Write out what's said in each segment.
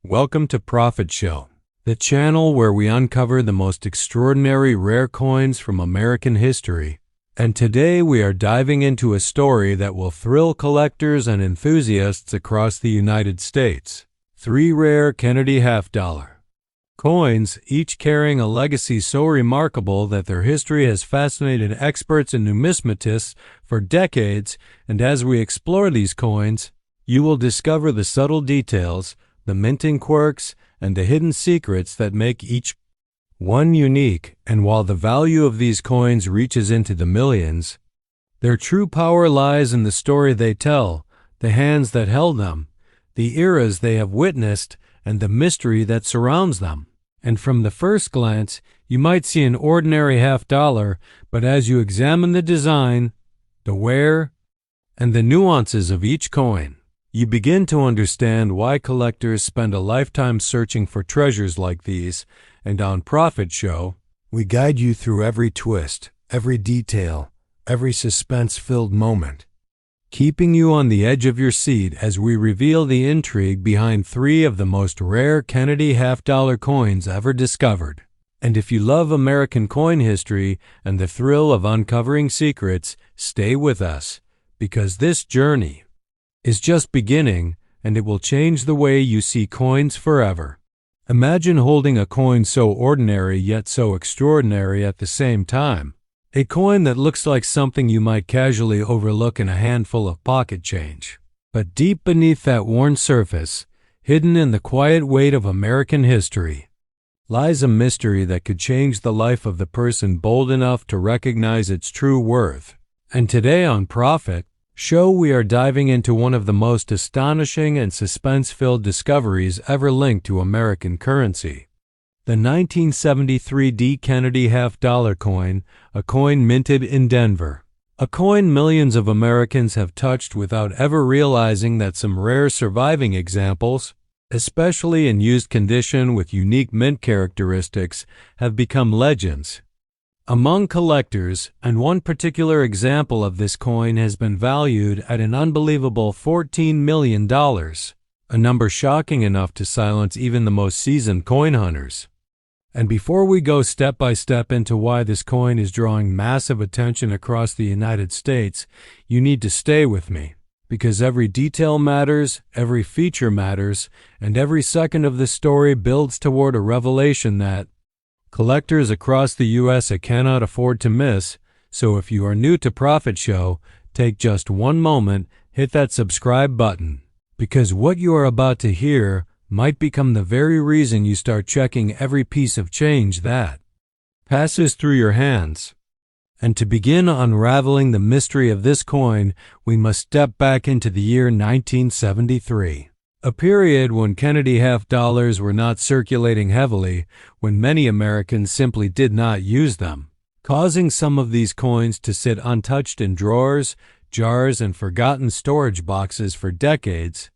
Welcome to Profit Show, the channel where we uncover the most extraordinary rare coins from American history. And today we are diving into a story that will thrill collectors and enthusiasts across the United States. 3 rare Kennedy half-dollar coins, each carrying a legacy so remarkable that their history has fascinated experts and numismatists for decades. And as we explore these coins, you will discover the subtle details, the minting quirks, and the hidden secrets that make each one unique. And while the value of these coins reaches into the millions, their true power lies in the story they tell, the hands that held them, the eras they have witnessed, and the mystery that surrounds them. And from the first glance, you might see an ordinary half-dollar, but as you examine the design, the wear, and the nuances of each coin, you begin to understand why collectors spend a lifetime searching for treasures like these. And on Profit Show, we guide you through every twist, every detail, every suspense-filled moment, keeping you on the edge of your seat as we reveal the intrigue behind 3 of the most rare Kennedy half-dollar coins ever discovered. And if you love American coin history and the thrill of uncovering secrets, stay with us, because this journey is just beginning, and it will change the way you see coins forever. Imagine holding a coin so ordinary yet so extraordinary at the same time. A coin that looks like something you might casually overlook in a handful of pocket change. But deep beneath that worn surface, hidden in the quiet weight of American history, lies a mystery that could change the life of the person bold enough to recognize its true worth. And today on Profit Show, we are diving into one of the most astonishing and suspense-filled discoveries ever linked to American currency. The 1973 D. Kennedy half-dollar coin, a coin minted in Denver. A coin millions of Americans have touched without ever realizing that some rare surviving examples, especially in used condition with unique mint characteristics, have become legends among collectors, and one particular example of this coin has been valued at an unbelievable $14 million, a number shocking enough to silence even the most seasoned coin hunters. And before we go step by step into why this coin is drawing massive attention across the United States, you need to stay with me, because every detail matters, every feature matters, and every second of this story builds toward a revelation that collectors across the U.S. cannot afford to miss. So if you are new to Profit Show, take just one moment, hit that subscribe button, because what you are about to hear might become the very reason you start checking every piece of change that passes through your hands. And to begin unraveling the mystery of this coin, we must step back into the year 1973. A period when Kennedy half-dollars were not circulating heavily, when many Americans simply did not use them, causing some of these coins to sit untouched in drawers, jars, and forgotten storage boxes for decades.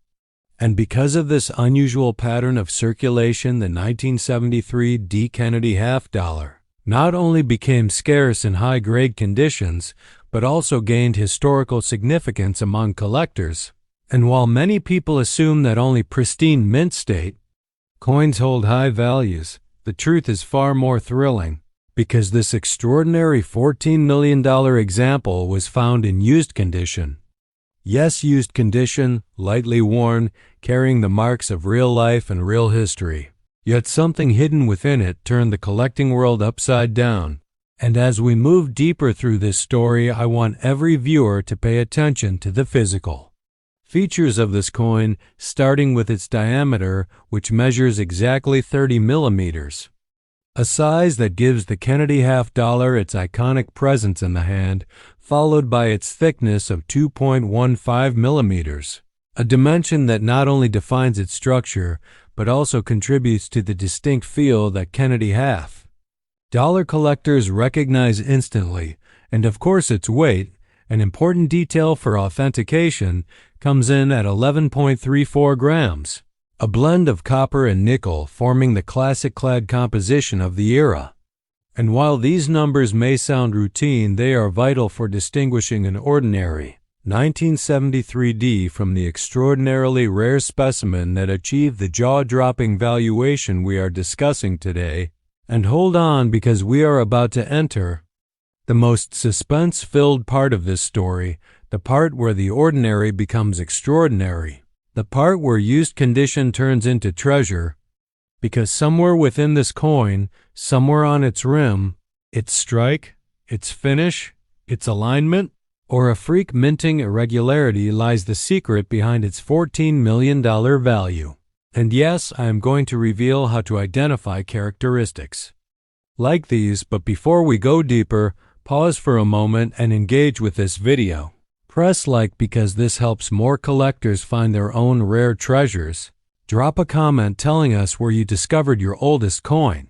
And because of this unusual pattern of circulation, the 1973 D. Kennedy half-dollar not only became scarce in high-grade conditions, but also gained historical significance among collectors. And while many people assume that only pristine mint state coins hold high values, the truth is far more thrilling, because this extraordinary $14 million example was found in used condition. Yes, used condition, lightly worn, carrying the marks of real life and real history. Yet something hidden within it turned the collecting world upside down. And as we move deeper through this story, I want every viewer to pay attention to the physical features of this coin, starting with its diameter, which measures exactly 30 millimeters, a size that gives the Kennedy half-dollar its iconic presence in the hand, followed by its thickness of 2.15 millimeters, a dimension that not only defines its structure, but also contributes to the distinct feel that Kennedy half-dollar collectors recognize instantly. And of course its weight, an important detail for authentication, comes in at 11.34 grams, a blend of copper and nickel forming the classic clad composition of the era. And while these numbers may sound routine, they are vital for distinguishing an ordinary 1973D from the extraordinarily rare specimen that achieved the jaw-dropping valuation we are discussing today. And hold on, because we are about to enter the most suspense-filled part of this story, the part where the ordinary becomes extraordinary, the part where used condition turns into treasure, because somewhere within this coin, somewhere on its rim, its strike, its finish, its alignment, or a freak minting irregularity lies the secret behind its $14 million value. And yes, I am going to reveal how to identify characteristics like these, but before we go deeper, pause for a moment and engage with this video. Press like because this helps more collectors find their own rare treasures. Drop a comment telling us where you discovered your oldest coin.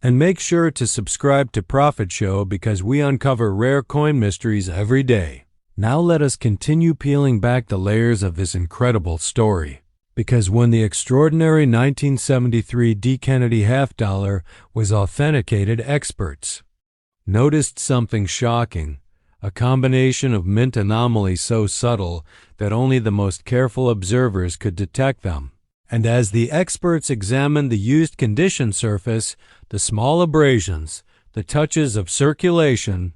And make sure to subscribe to Profit Show because we uncover rare coin mysteries every day. Now let us continue peeling back the layers of this incredible story. Because when the extraordinary 1973 D. Kennedy half dollar was authenticated, experts noticed something shocking, a combination of mint anomalies so subtle that only the most careful observers could detect them. And as the experts examined the used condition surface, the small abrasions, the touches of circulation,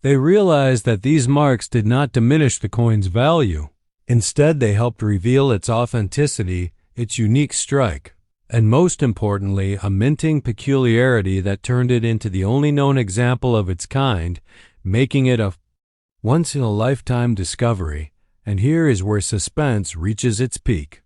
they realized that these marks did not diminish the coin's value. Instead, they helped reveal its authenticity, its unique strike, and most importantly, a minting peculiarity that turned it into the only known example of its kind, making it a once-in-a-lifetime discovery. And here is where suspense reaches its peak.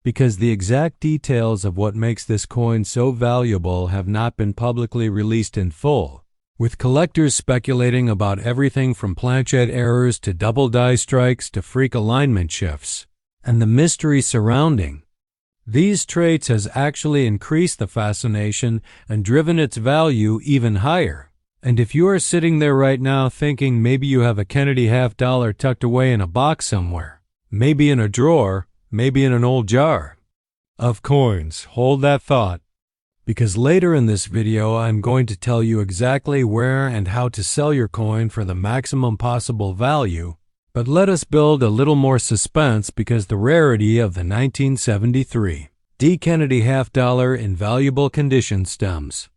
Because the exact details of what makes this coin so valuable have not been publicly released in full, with collectors speculating about everything from planchette errors to double die strikes to freak alignment shifts, and the mystery surrounding these traits has actually increased the fascination and driven its value even higher. And if you are sitting there right now thinking maybe you have a Kennedy half dollar tucked away in a box somewhere, maybe in a drawer, maybe in an old jar of coins, hold that thought, because later in this video I'm going to tell you exactly where and how to sell your coin for the maximum possible value. But let us build a little more suspense because the rarity of the 1973 D. Kennedy half dollar in valuable condition stems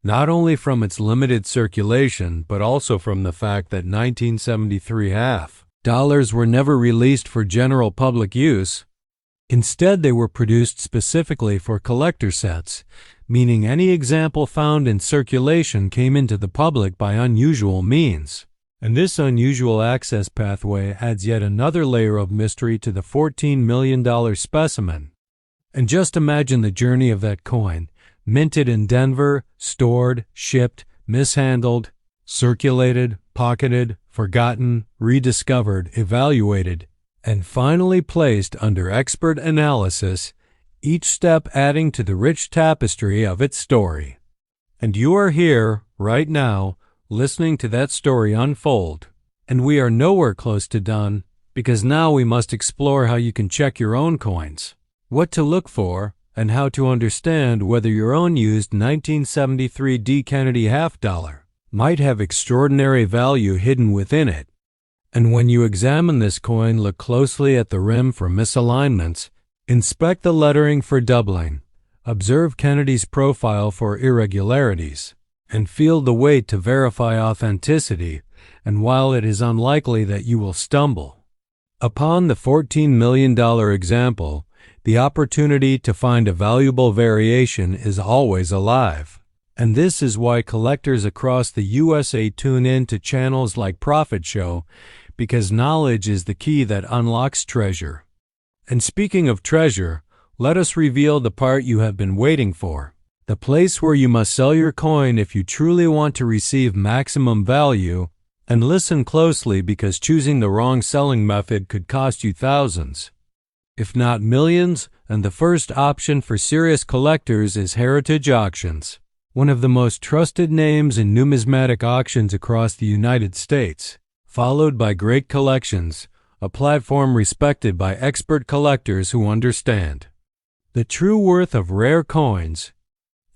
not only from its limited circulation but also from the fact that 1973 half dollars were never released for general public use. Instead, they were produced specifically for collector sets, meaning any example found in circulation came into the public by unusual means. And this unusual access pathway adds yet another layer of mystery to the $14 million specimen. And just imagine the journey of that coin, minted in Denver, stored, shipped, mishandled, circulated, pocketed, forgotten, rediscovered, evaluated, and finally placed under expert analysis, each step adding to the rich tapestry of its story. And you are here, right now, listening to that story unfold. And we are nowhere close to done, because now we must explore how you can check your own coins, what to look for, and how to understand whether your own used 1973 D. Kennedy half dollar might have extraordinary value hidden within it. And when you examine this coin, look closely at the rim for misalignments, inspect the lettering for doubling, observe Kennedy's profile for irregularities, and feel the weight to verify authenticity. And while it is unlikely that you will stumble upon the $14 million example, the opportunity to find a valuable variation is always alive. And this is why collectors across the USA tune in to channels like Profit Show, because knowledge is the key that unlocks treasure. And speaking of treasure, let us reveal the part you have been waiting for. The place where you must sell your coin if you truly want to receive maximum value. And listen closely, because choosing the wrong selling method could cost you thousands, if not millions. And the first option for serious collectors is Heritage Auctions, one of the most trusted names in numismatic auctions across the United States, followed by Great Collections, a platform respected by expert collectors who understand the true worth of rare coins.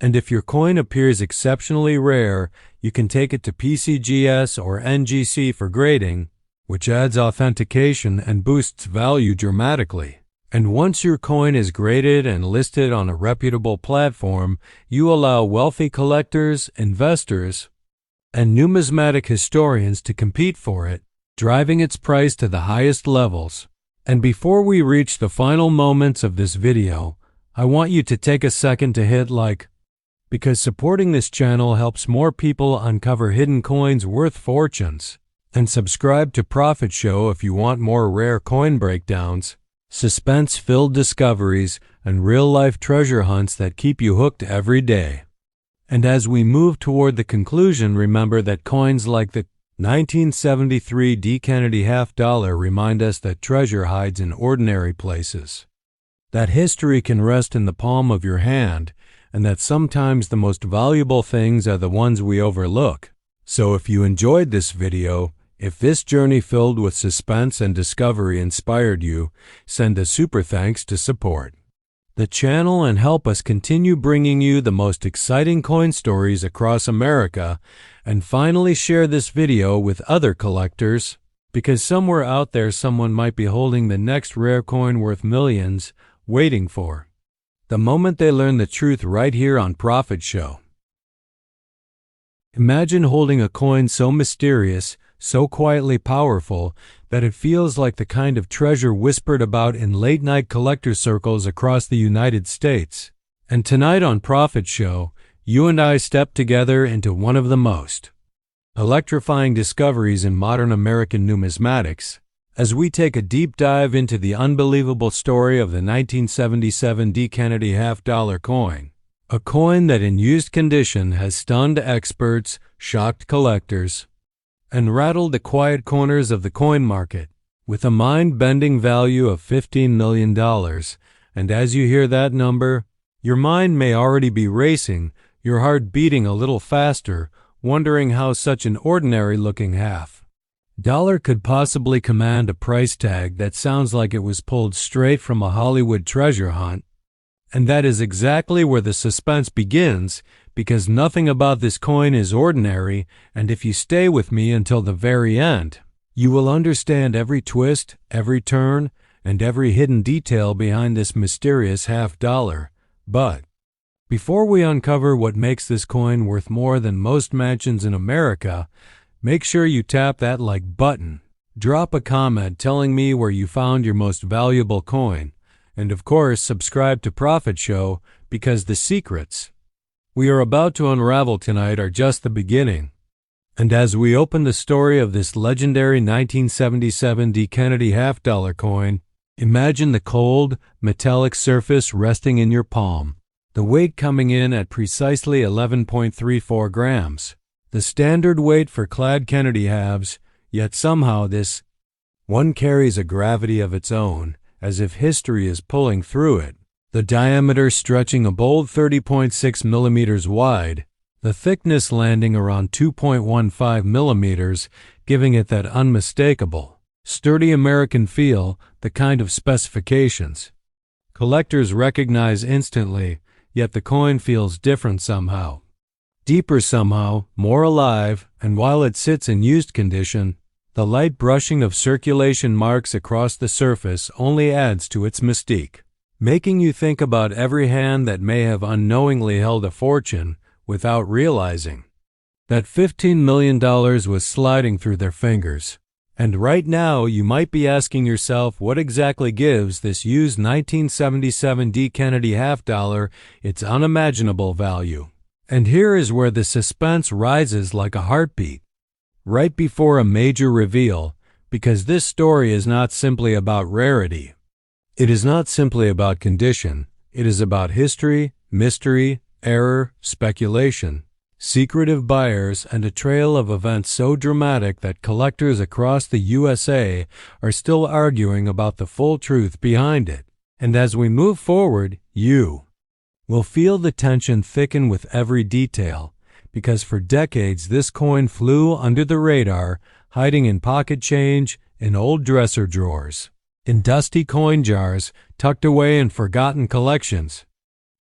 And if your coin appears exceptionally rare, you can take it to PCGS or NGC for grading. which adds authentication and boosts value dramatically. And once your coin is graded and listed on a reputable platform, you allow wealthy collectors, investors, and numismatic historians to compete for it, driving its price to the highest levels. And before we reach the final moments of this video, I want you to take a second to hit like, because supporting this channel helps more people uncover hidden coins worth fortunes. And subscribe to Profit Show if you want more rare coin breakdowns, suspense-filled discoveries, and real-life treasure hunts that keep you hooked every day. And as we move toward the conclusion, remember that coins like the 1973 D. Kennedy $50 remind us that treasure hides in ordinary places, that history can rest in the palm of your hand, and that sometimes the most valuable things are the ones we overlook. So if you enjoyed this video, if this journey filled with suspense and discovery inspired you, send a super thanks to support the channel and help us continue bringing you the most exciting coin stories across America. And finally, share this video with other collectors, because somewhere out there someone might be holding the next rare coin worth millions, waiting for the moment they learn the truth right here on Profit Show. Imagine holding a coin so mysterious, so quietly powerful, that it feels like the kind of treasure whispered about in late-night collector circles across the United States. And tonight on Profit Show, you and I step together into one of the most electrifying discoveries in modern American numismatics, as we take a deep dive into the unbelievable story of the 1977 D. Kennedy $50 coin. A coin that in used condition has stunned experts, shocked collectors, and rattled the quiet corners of the coin market, with a mind-bending value of $15 million. And as you hear that number, your mind may already be racing, your heart beating a little faster, wondering how such an ordinary-looking $50 could possibly command a price tag that sounds like it was pulled straight from a Hollywood treasure hunt. And that is exactly where the suspense begins, because nothing about this coin is ordinary, and if you stay with me until the very end, you will understand every twist, every turn, and every hidden detail behind this mysterious $50. But before we uncover what makes this coin worth more than most mansions in America, make sure you tap that like button. Drop a comment telling me where you found your most valuable coin. And of course, subscribe to Profit Show, because the secrets we are about to unravel tonight are just the beginning. And as we open the story of this legendary 1977 D. Kennedy $50 coin, imagine the cold, metallic surface resting in your palm, the weight coming in at precisely 11.34 grams, the standard weight for clad Kennedy halves, yet somehow this one carries a gravity of its own, as if history is pulling through it. The diameter stretching a bold 30.6 millimeters wide, the thickness landing around 2.15 millimeters, giving it that unmistakable, sturdy American feel, the kind of specifications collectors recognize instantly, yet the coin feels different somehow. Deeper somehow, more alive, and while it sits in used condition, the light brushing of circulation marks across the surface only adds to its mystique, making you think about every hand that may have unknowingly held a fortune without realizing that $15 million was sliding through their fingers. And right now, you might be asking yourself what exactly gives this used 1977 D. Kennedy $50 its unimaginable value. And here is where the suspense rises like a heartbeat, right before a major reveal, because this story is not simply about rarity. It is not simply about condition. It is about history, mystery, error, speculation, secretive buyers, and a trail of events so dramatic that collectors across the USA are still arguing about the full truth behind it. And as we move forward, you will feel the tension thicken with every detail, because for decades this coin flew under the radar, hiding in pocket change, in old dresser drawers, in dusty coin jars, tucked away in forgotten collections,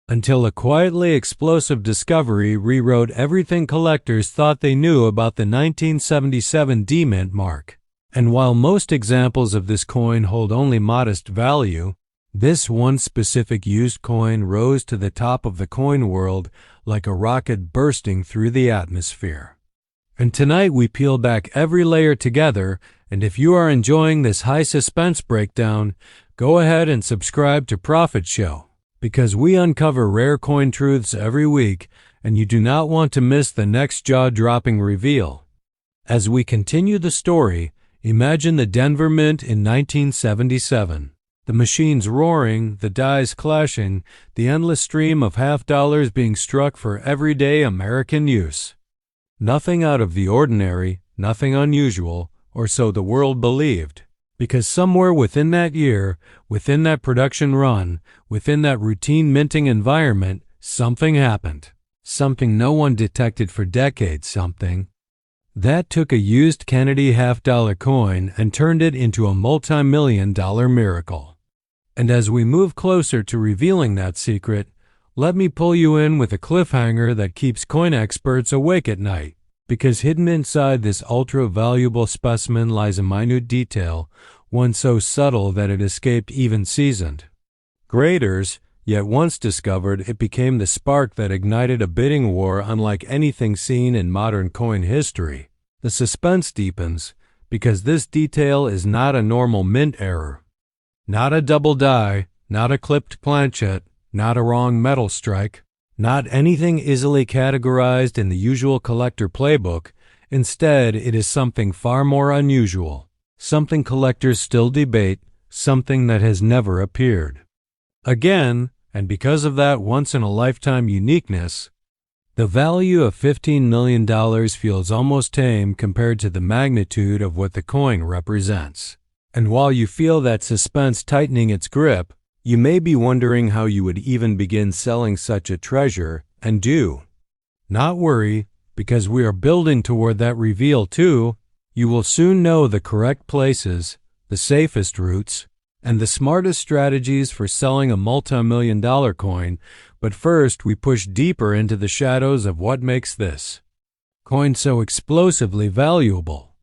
until a quietly explosive discovery rewrote everything collectors thought they knew about the 1977 D-Mint mark. And while most examples of this coin hold only modest value, this one specific used coin rose to the top of the coin world like a rocket bursting through the atmosphere. And tonight we peel back every layer together, and if you are enjoying this high suspense breakdown, go ahead and subscribe to Profit Show, because we uncover rare coin truths every week, and you do not want to miss the next jaw-dropping reveal. As we continue the story, imagine the Denver Mint in 1977. The machines roaring, the dies clashing, the endless stream of half-dollars being struck for everyday American use. Nothing out of the ordinary, nothing unusual, or so the world believed, because somewhere within that year, within that production run, within that routine minting environment, something happened. Something no one detected for decades, something that took a used Kennedy half-dollar coin and turned it into a multi-million-dollar miracle. And as we move closer to revealing that secret, let me pull you in with a cliffhanger that keeps coin experts awake at night, because hidden inside this ultra-valuable specimen lies a minute detail, one so subtle that it escaped even seasoned graders, yet once discovered, it became the spark that ignited a bidding war unlike anything seen in modern coin history. The suspense deepens, because this detail is not a normal mint error. Not a double die, not a clipped planchet, not a wrong metal strike, not anything easily categorized in the usual collector playbook. Instead, it is something far more unusual, something collectors still debate, something that has never appeared again, and because of that once-in-a-lifetime uniqueness, the value of $15 million feels almost tame compared to the magnitude of what the coin represents. And while you feel that suspense tightening its grip, you may be wondering how you would even begin selling such a treasure, and do not worry, because we are building toward that reveal too. You will soon know the correct places, the safest routes, and the smartest strategies for selling a multi-million-dollar coin. But first, we push deeper into the shadows of what makes this coin so explosively valuable.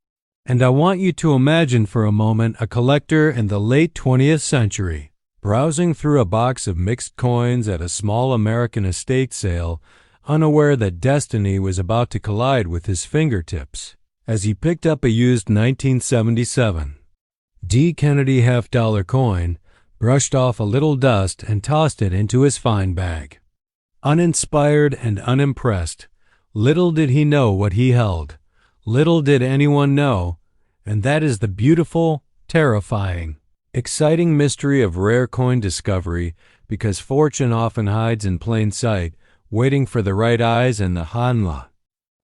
And I want you to imagine for a moment a collector in the late 20th century, browsing through a box of mixed coins at a small American estate sale, unaware that destiny was about to collide with his fingertips, as he picked up a used 1977 D. Kennedy half-dollar coin, brushed off a little dust, and tossed it into his find bag. Uninspired and unimpressed, little did he know what he held. Little did anyone know, and that is the beautiful, terrifying, exciting mystery of rare coin discovery, because fortune often hides in plain sight, waiting for the right eyes and the hanla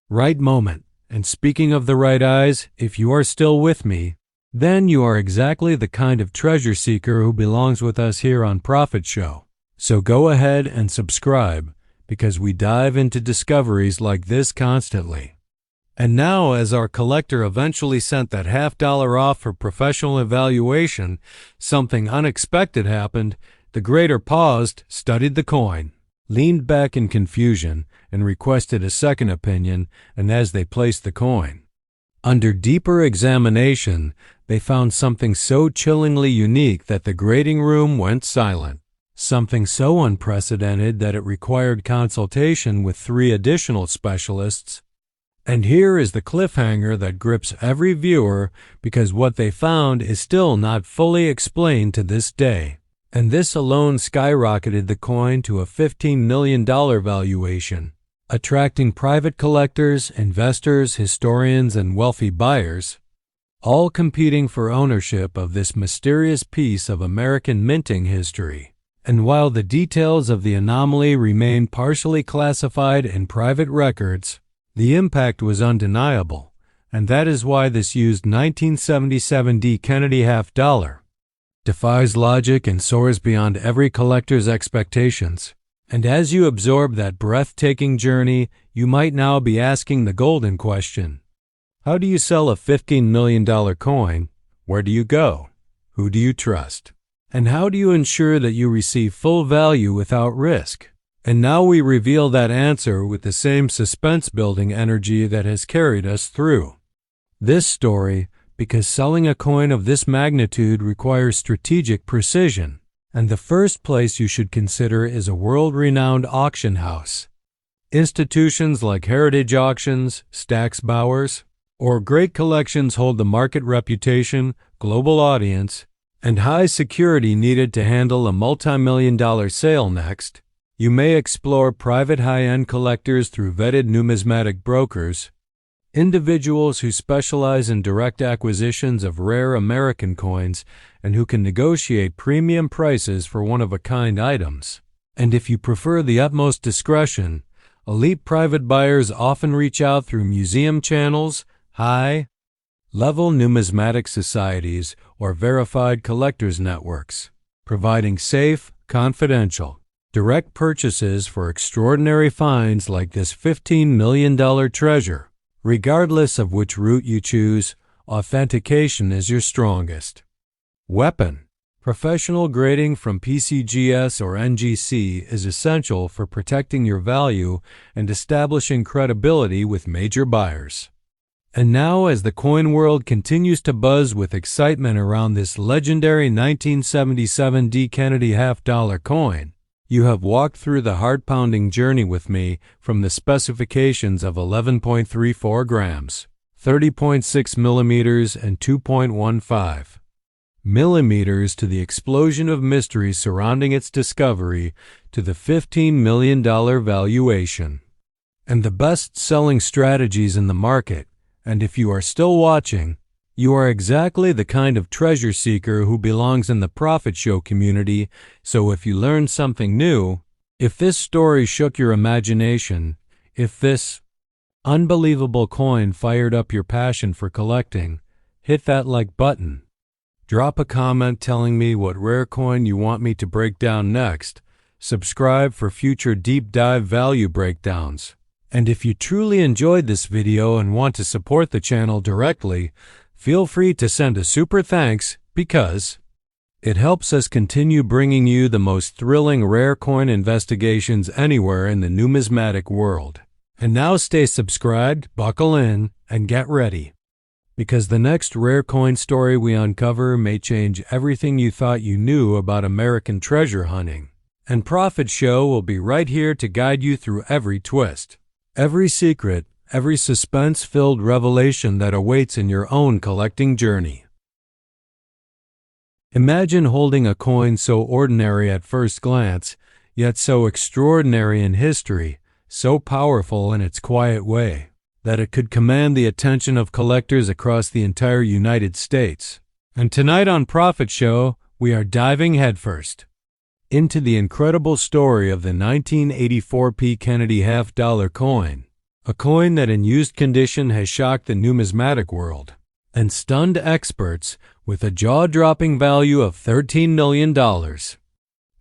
right moment. And speaking of the right eyes, if you are still with me, then you are exactly the kind of treasure seeker who belongs with us here on Profit Show. So go ahead and subscribe, because we dive into discoveries like this constantly. And now, as our collector eventually sent that $50 off for professional evaluation, something unexpected happened. The grader paused, studied the coin, leaned back in confusion, and requested a second opinion. And as they placed the coin under deeper examination, they found something so chillingly unique that the grading room went silent, something so unprecedented that it required consultation with 3 additional specialists. And here is the cliffhanger that grips every viewer, because what they found is still not fully explained to this day. And this alone skyrocketed the coin to a $15 million valuation, attracting private collectors, investors, historians, and wealthy buyers, all competing for ownership of this mysterious piece of American minting history. And while the details of the anomaly remain partially classified in private records, the impact was undeniable, and that is why this used 1977 D. Kennedy half-dollar defies logic and soars beyond every collector's expectations. And as you absorb that breathtaking journey, you might now be asking the golden question: how do you sell a $15 million coin? Where do you go? Who do you trust? And how do you ensure that you receive full value without risk? And now we reveal that answer with the same suspense-building energy that has carried us through this story, because selling a coin of this magnitude requires strategic precision, and the first place you should consider is a world-renowned auction house. Institutions like Heritage Auctions, Stack's Bowers, or Great Collections hold the market reputation, global audience, and high security needed to handle a multi-million-dollar sale next. You may explore private high-end collectors through vetted numismatic brokers, individuals who specialize in direct acquisitions of rare American coins and who can negotiate premium prices for one-of-a-kind items. And if you prefer the utmost discretion, elite private buyers often reach out through museum channels, high-level numismatic societies, or verified collectors networks, providing safe, confidential, direct purchases for extraordinary finds like this $15 million treasure. Regardless of which route you choose, authentication is your strongest weapon. Professional grading from PCGS or NGC is essential for protecting your value and establishing credibility with major buyers. And now, as the coin world continues to buzz with excitement around this legendary 1977 D. Kennedy half-dollar coin, you have walked through the heart-pounding journey with me from the specifications of 11.34 grams, 30.6 millimeters, and 2.15 millimeters to the explosion of mystery surrounding its discovery to the $15 million valuation and the best-selling strategies in the market. And if you are still watching, you are exactly the kind of treasure seeker who belongs in the Profit Show community, so if you learned something new, if this story shook your imagination, if this unbelievable coin fired up your passion for collecting, hit that like button. Drop a comment telling me what rare coin you want me to break down next. Subscribe for future deep dive value breakdowns. And if you truly enjoyed this video and want to support the channel directly, feel free to send a super thanks because it helps us continue bringing you the most thrilling rare coin investigations anywhere in the numismatic world. And now stay subscribed, buckle in, and get ready, because the next rare coin story we uncover may change everything you thought you knew about American treasure hunting. And Profit Show will be right here to guide you through every twist, every secret, every suspense-filled revelation that awaits in your own collecting journey. Imagine holding a coin so ordinary at first glance, yet so extraordinary in history, so powerful in its quiet way, that it could command the attention of collectors across the entire United States. And tonight on Profit Show, we are diving headfirst into the incredible story of the 1984 P. Kennedy half-dollar coin, a coin that in used condition has shocked the numismatic world and stunned experts with a jaw-dropping value of $13 million.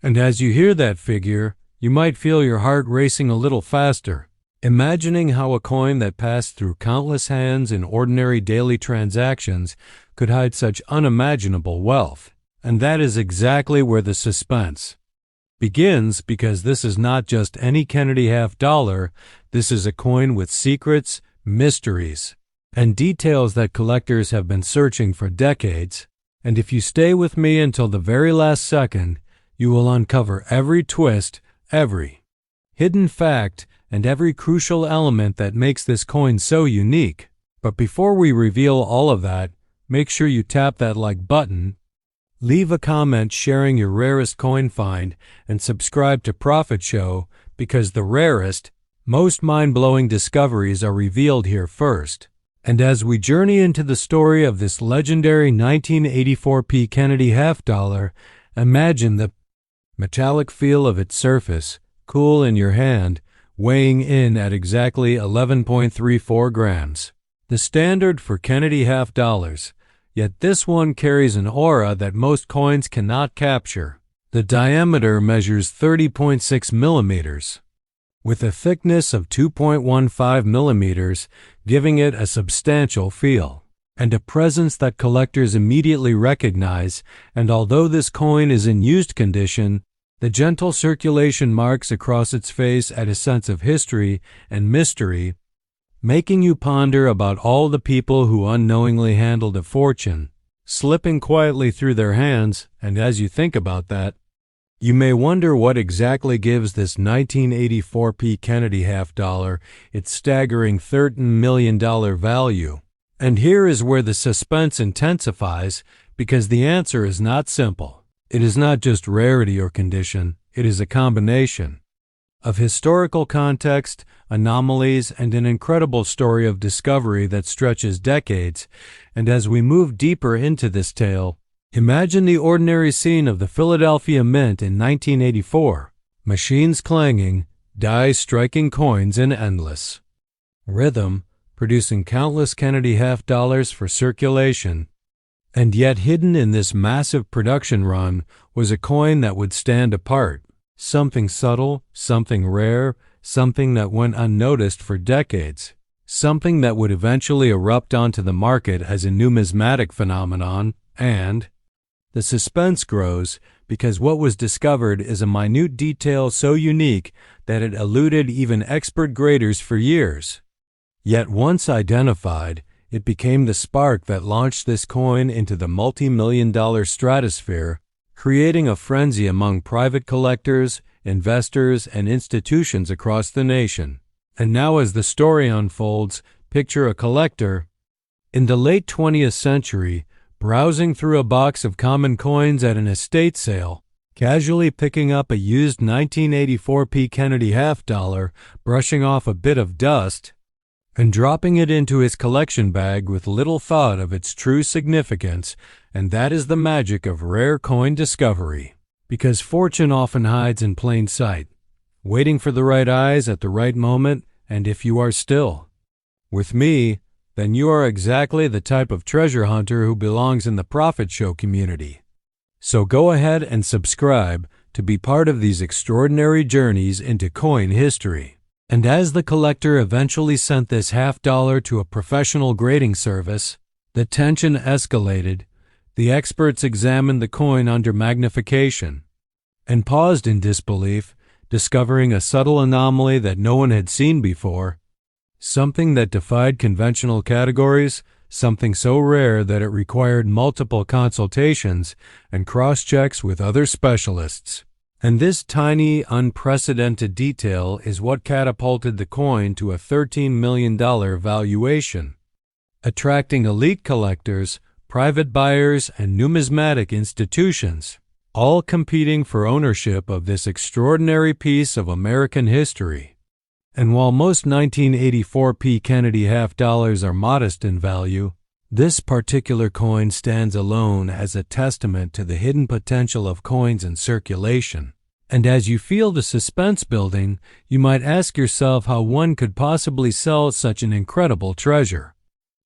And as you hear that figure, you might feel your heart racing a little faster, imagining how a coin that passed through countless hands in ordinary daily transactions could hide such unimaginable wealth. And that is exactly where the suspense begins, because this is not just any Kennedy half-dollar. This is a coin with secrets, mysteries, and details that collectors have been searching for decades. And if you stay with me until the very last second, you will uncover every twist, every hidden fact, and every crucial element that makes this coin so unique. But before we reveal all of that, make sure you tap that like button, leave a comment sharing your rarest coin find, and subscribe to Profit Show, because the rarest, most mind-blowing discoveries are revealed here first. And as we journey into the story of this legendary 1984 P. Kennedy half-dollar, imagine the metallic feel of its surface, cool in your hand, weighing in at exactly 11.34 grams, the standard for Kennedy half-dollars. Yet this one carries an aura that most coins cannot capture. The diameter measures 30.6 millimeters, with a thickness of 2.15 millimeters, giving it a substantial feel and a presence that collectors immediately recognize. And although this coin is in used condition, the gentle circulation marks across its face add a sense of history and mystery, making you ponder about all the people who unknowingly handled a fortune, slipping quietly through their hands. And as you think about that, you may wonder what exactly gives this 1984 P. Kennedy half-dollar its staggering $13 million value. And here is where the suspense intensifies, because the answer is not simple. It is not just rarity or condition, it is a combination of historical context, anomalies, and an incredible story of discovery that stretches decades. And as we move deeper into this tale, imagine the ordinary scene of the Philadelphia Mint in 1984. Machines clanging, dies striking coins in endless rhythm, producing countless Kennedy half-dollars for circulation. And yet hidden in this massive production run was a coin that would stand apart. Something subtle, something rare, something that went unnoticed for decades. Something that would eventually erupt onto the market as a numismatic phenomenon. And the suspense grows because what was discovered is a minute detail so unique that it eluded even expert graders for years. Yet once identified, it became the spark that launched this coin into the multi-million-dollar stratosphere, creating a frenzy among private collectors, investors, and institutions across the nation. And now as the story unfolds, picture a collector in the late 20th century, browsing through a box of common coins at an estate sale, casually picking up a used 1984 P. Kennedy half-dollar, brushing off a bit of dust, and dropping it into his collection bag with little thought of its true significance. And that is the magic of rare coin discovery. Because fortune often hides in plain sight, waiting for the right eyes at the right moment. And if you are still with me, then you are exactly the type of treasure hunter who belongs in the Profit Show community. So go ahead and subscribe to be part of these extraordinary journeys into coin history. And as the collector eventually sent this half-dollar to a professional grading service, the tension escalated. The experts examined the coin under magnification and paused in disbelief, discovering a subtle anomaly that no one had seen before. Something that defied conventional categories, something so rare that it required multiple consultations and cross-checks with other specialists. And this tiny, unprecedented detail is what catapulted the coin to a $13 million valuation, attracting elite collectors, private buyers, and numismatic institutions, all competing for ownership of this extraordinary piece of American history. And while most 1984 P. Kennedy half-dollars are modest in value, this particular coin stands alone as a testament to the hidden potential of coins in circulation. And as you feel the suspense building, you might ask yourself how one could possibly sell such an incredible treasure.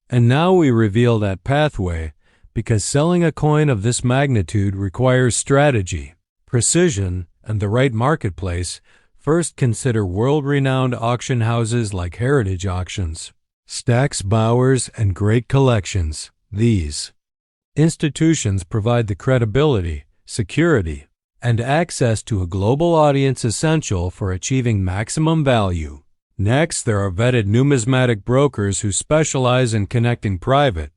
And now we reveal that pathway, because selling a coin of this magnitude requires strategy, precision, and the right marketplace. First, consider world-renowned auction houses like Heritage Auctions, Stack's Bowers, and Great Collections. These institutions provide the credibility, security, and access to a global audience essential for achieving maximum value. Next, there are vetted numismatic brokers who specialize in connecting private,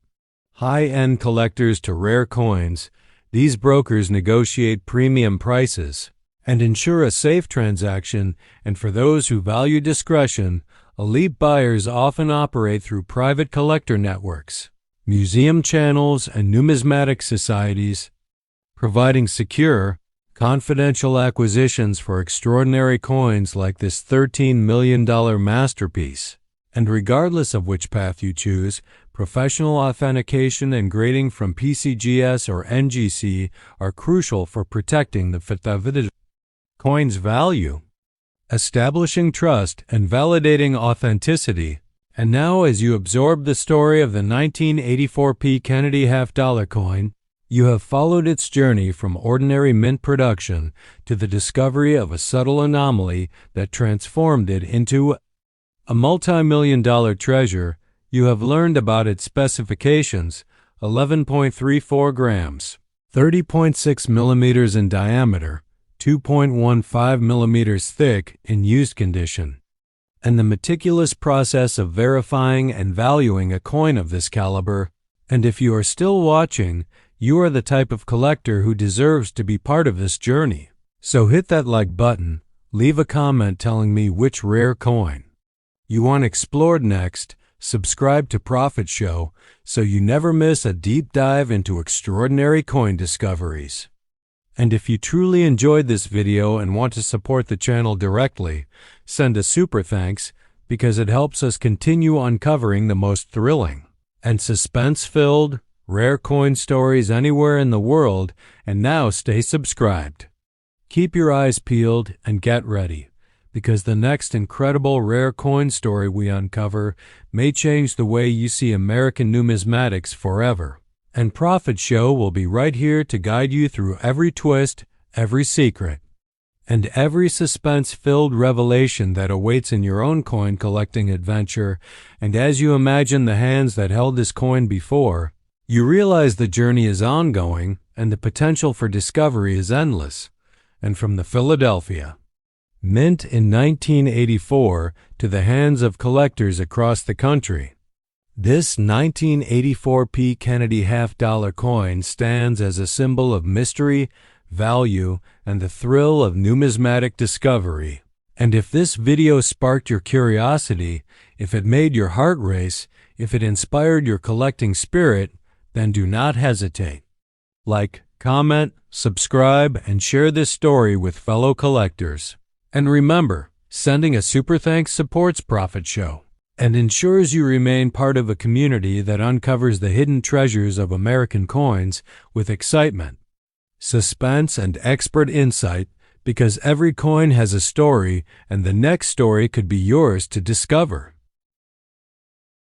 high-end collectors to rare coins. These brokers negotiate premium prices and ensure a safe transaction, and for those who value discretion, elite buyers often operate through private collector networks, museum channels, and numismatic societies, providing secure, confidential acquisitions for extraordinary coins like this $13 million masterpiece. And regardless of which path you choose, professional authentication and grading from PCGS or NGC are crucial for protecting the coin's value, establishing trust, and validating authenticity. And now, as you absorb the story of the 1984 P. Kennedy half-dollar coin, you have followed its journey from ordinary mint production to the discovery of a subtle anomaly that transformed it into a multi-million-dollar treasure. You have learned about its specifications: 11.34 grams, 30.6 millimeters in diameter, 2.15 millimeters thick in used condition, and the meticulous process of verifying and valuing a coin of this caliber. And if you are still watching, you are the type of collector who deserves to be part of this journey. So hit that like button, leave a comment telling me which rare coin you want explored next, subscribe to Profit Show so you never miss a deep dive into extraordinary coin discoveries. And if you truly enjoyed this video and want to support the channel directly, send a super thanks because it helps us continue uncovering the most thrilling and suspense-filled rare coin stories anywhere in the world. And now stay subscribed. Keep your eyes peeled and get ready, because the next incredible rare coin story we uncover may change the way you see American numismatics forever. And Profit Show will be right here to guide you through every twist, every secret, and every suspense-filled revelation that awaits in your own coin collecting adventure. And as you imagine the hands that held this coin before, you realize the journey is ongoing and the potential for discovery is endless. And from the Philadelphia Mint in 1984 to the hands of collectors across the country, this 1984 P. Kennedy half-dollar coin stands as a symbol of mystery, value, and the thrill of numismatic discovery. And if this video sparked your curiosity, if it made your heart race, if it inspired your collecting spirit, then do not hesitate. Like, comment, subscribe, and share this story with fellow collectors. And remember, sending a super thanks supports Profit Show and ensures you remain part of a community that uncovers the hidden treasures of American coins with excitement, suspense, and expert insight, because every coin has a story and the next story could be yours to discover.